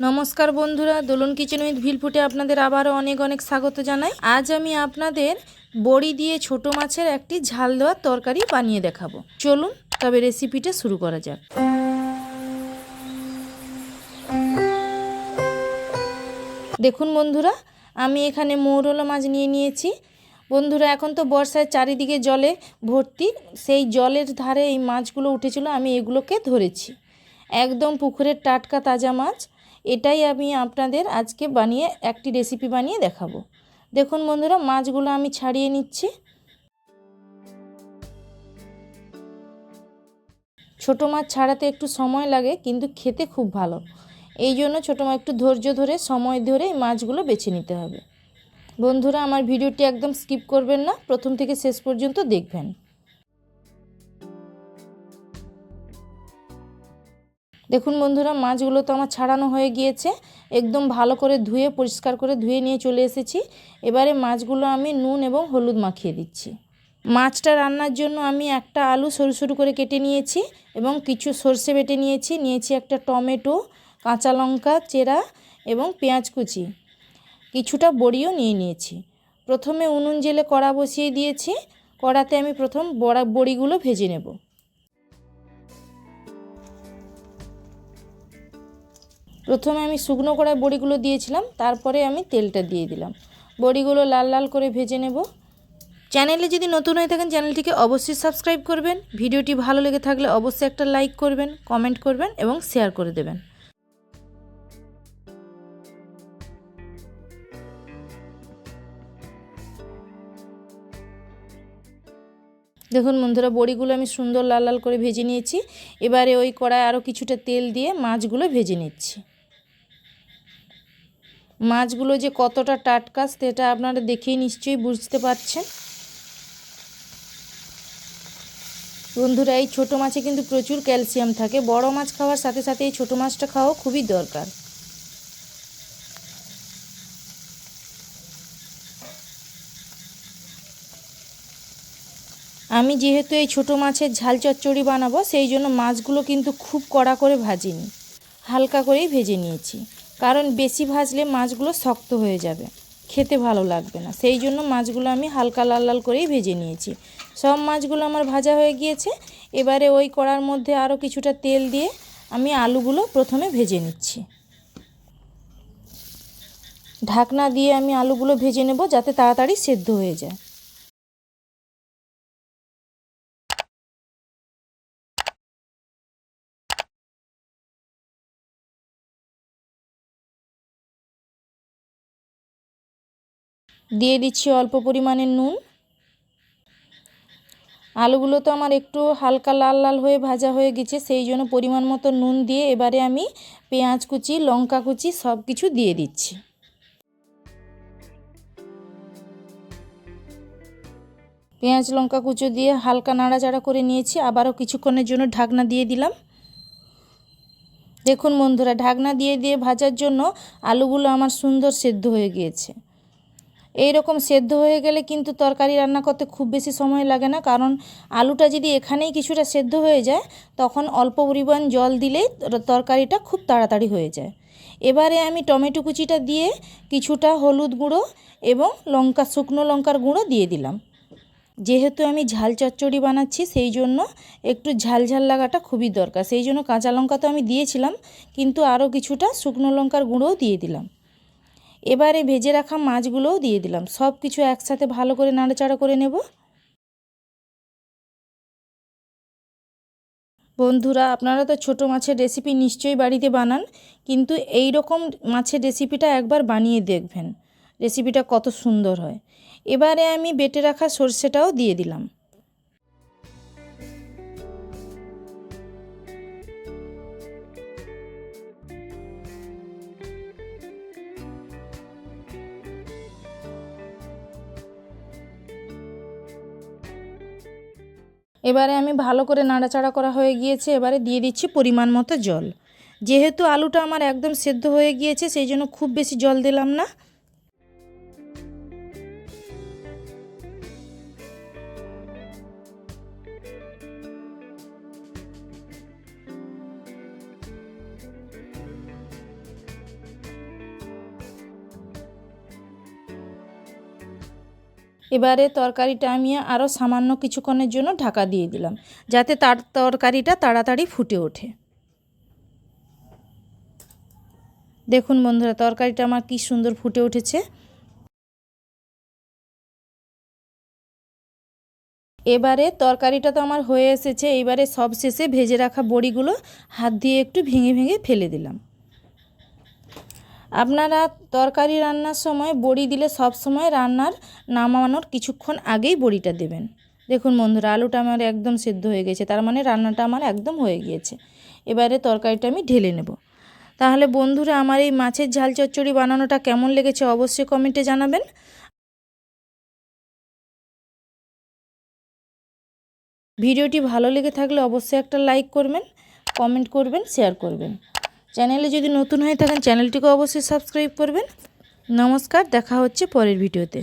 নমস্কার বন্ধুরা, দোলন kitchen with ভিলফুটে আপনাদের আবারও অনেক অনেক স্বাগত জানাই। আজ আমি আপনাদের বড়ি দিয়ে ছোট মাছের একটি ঝাল দেওয়ার তরকারি বানিয়ে দেখাবো। চলুন তবে রেসিপিটা শুরু করা যাক। দেখুন বন্ধুরা, আমি এখানে মৌরলা মাছ নিয়ে নিয়েছি। বন্ধুরা, এখন তো বর্ষায় চারিদিকে জলে ভর্তি, সেই জলের ধারে এই মাছগুলো উঠেছিল, আমি এগুলোকে ধরেছি। একদম পুকুরের টাটকা তাজা মাছ। এটাই আমি আপনাদের আজকে বানিয়ে একটি রেসিপি বানিয়ে দেখাবো। দেখুন বন্ধুরা, মাছগুলো আমি ছাড়িয়ে নিচ্ছি। ছোটো মাছ ছাড়াতে একটু সময় লাগে, কিন্তু খেতে খুব ভালো। এই জন্য ছোটো মাছ একটু ধৈর্য ধরে সময় ধরে এই মাছগুলো বেছে নিতে হবে। বন্ধুরা, আমার ভিডিওটি একদম স্কিপ করবেন না, প্রথম থেকে শেষ পর্যন্ত দেখবেন। দেখুন বন্ধুরা, মাছগুলো তো আমার ছাড়ানো হয়ে গিয়েছে। একদম ভালো করে ধুয়ে পরিষ্কার করে ধুয়ে নিয়ে চলে এসেছি। এবারে মাছগুলো আমি নুন এবং হলুদ মাখিয়ে দিচ্ছি। মাছটা রান্নার জন্য আমি একটা আলু সরু সরু করে কেটে নিয়েছি এবং কিছু সর্ষে বেটে নিয়েছি একটা টমেটো, কাঁচা লঙ্কা চেরা এবং পেঁয়াজ কুচি, কিছুটা বড়িও নিয়ে নিয়েছি। প্রথমে উনুন জেলে কড়া বসিয়ে দিয়েছি। কড়াতে আমি প্রথম বড়িগুলো ভেজে নেব। প্রথমে আমি শুকনো কড়ায় বড়িগুলো দিয়েছিলাম, তারপরে আমি তেলটা দিয়ে দিলাম। বড়িগুলো লাল লাল করে ভেজে নেব। চ্যানেলে যদি নতুন হয়ে থাকেন চ্যানেলটিকে অবশ্যই সাবস্ক্রাইব করবেন। ভিডিওটি ভালো লেগে থাকলে অবশ্যই একটা লাইক করবেন, কমেন্ট করবেন এবং শেয়ার করে দেবেন। দেখুন বন্ধুরা, বড়িগুলো আমি সুন্দর লাল লাল করে ভেজে নিয়েছি। এবারে ওই কড়ায় আরও কিছুটা তেল দিয়ে মাছগুলো ভেজে নিচ্ছি। মাছগুলো যে কতটা টাটকা সেটা আপনারা দেখেই নিশ্চয়ই বুঝতে পারছেন। বন্ধুরা, এই ছোটো মাছে কিন্তু প্রচুর ক্যালসিয়াম থাকে। বড় মাছ খাওয়ার সাথে সাথে এই ছোটো মাছটা খাওয়াও খুবই দরকার। আমি যেহেতু এই ছোটো মাছের ঝাল চচ্চড়ি বানাবো, সেই জন্য মাছগুলো কিন্তু খুব কড়া করে ভাজিনি, হালকা করেই ভেজে নিয়েছি। কারণ বেশি ভাজলে মাছগুলো শক্ত হয়ে যাবে, খেতে ভালো লাগবে না। সেই জন্য মাছগুলো আমি হালকা লাল লাল করেই ভেজে নিয়েছি। সব মাছগুলো আমার ভাজা হয়ে গিয়েছে। এবারে ওই কড়ার মধ্যে আরও কিছুটা তেল দিয়ে আমি আলুগুলো প্রথমে ভেজে নিচ্ছি। ঢাকনা দিয়ে আমি আলুগুলো ভেজে নেব, যাতে তাড়াতাড়ি সেদ্ধ হয়ে যায়। দিয়ে দিচ্ছি অল্প পরিমাণে নুন। আলুগুলো তো আমার একটু হালকা লাল লাল হয়ে ভাজা হয়ে গেছে, সেই জন্য পরিমাণ মতো নুন দিয়ে এবারে আমি পেঁয়াজ কুচি, লঙ্কা কুচি সব কিছু দিয়ে দিচ্ছি। পেঁয়াজ লঙ্কা কুচি দিয়ে হালকা নাড়াচাড়া করে নিয়েছি। আবারও কিছুক্ষণের জন্য ঢাকনা দিয়ে দিলাম। দেখুন বন্ধুরা, ঢাকনা দিয়ে দিয়ে ভাজার জন্য আলুগুলো আমার সুন্দর সেদ্ধ হয়ে গিয়েছে। এই রকম সেদ্ধ হয়ে গেলে কিন্তু তরকারি রান্না করতে খুব বেশি সময় লাগে না। কারণ আলুটা যদি এখানেই কিছুটা সেদ্ধ হয়ে যায়, তখন অল্প পরিমাণ জল দিলেই তরকারিটা খুব তাড়াতাড়ি হয়ে যায়। এবারে আমি টমেটো কুচিটা দিয়ে কিছুটা হলুদ গুঁড়ো এবং শুকনো লঙ্কার গুঁড়ো দিয়ে দিলাম। যেহেতু আমি ঝাল চচ্চড়ি বানাচ্ছি, সেই জন্য একটু ঝাল ঝাল লাগাটা খুবই দরকার। সেই জন্য কাঁচা লঙ্কা তো আমি দিয়েছিলাম, কিন্তু আরও কিছুটা শুকনো লঙ্কার গুঁড়োও দিয়ে দিলাম। এবারে ভেজে রাখা মাছগুলোও দিয়ে দিলাম। সব কিছু একসাথে ভালো করে নাড়াচাড়া করে নেব। বন্ধুরা, আপনারা তো ছোটো মাছের রেসিপি নিশ্চয়ই বাড়িতে বানান, কিন্তু এই রকম মাছের রেসিপিটা একবার বানিয়ে দেখবেন, রেসিপিটা কত সুন্দর হয়। এবারে আমি বেটে রাখা সর্ষেটাও দিয়ে দিলাম। এবারে আমি ভালো করে নাড়াচাড়া করা হয়ে গিয়েছে। এবারে দিয়ে দিচ্ছি পরিমাণ মতো জল। যেহেতু আলুটা আমার একদম সেদ্ধ হয়ে গিয়েছে, সেই জন্য খুব বেশি জল দিলাম না। এবারে তরকারিটা আমি আরও সামান্য কিছুক্ষণের জন্য ঢাকা দিয়ে দিলাম, যাতে তার তরকারিটা তাড়াতাড়ি ফুটে ওঠে। দেখুন বন্ধুরা, তরকারিটা আমার কি সুন্দর ফুটে উঠেছে। এবারে তরকারিটা তো আমার হয়ে এসেছে। এবারে সব শেষে ভেজে রাখা বড়িগুলো হাত দিয়ে একটু ভেঙে ভেঙে ফেলে দিলাম। আপনারা তরকারি রান্নার সময় বড়ি দিলে সব সময় রান্নার নামানোর কিছুক্ষণ আগেই বড়িটা দেবেন। দেখুন বন্ধুরা, আলুটা আমার একদম সেদ্ধ হয়ে গেছে, তার মানে রান্নাটা আমার একদম হয়ে গিয়েছে। এবারে তরকারিটা আমি ঢেলে নেব। তাহলে বন্ধুরা, আমার এই মাছের ঝাল চচ্চড়ি বানানোটা কেমন লেগেছে অবশ্যই কমেন্টে জানাবেন। ভিডিওটি ভালো লেগে থাকলে অবশ্যই একটা লাইক করবেন, কমেন্ট করবেন, শেয়ার করবেন। চ্যানেলে যদি নতুন হয়ে থাকেন চ্যানেলটিকে অবশ্যই সাবস্ক্রাইব করবেন। নমস্কার, দেখা হচ্ছে পরের ভিডিওতে।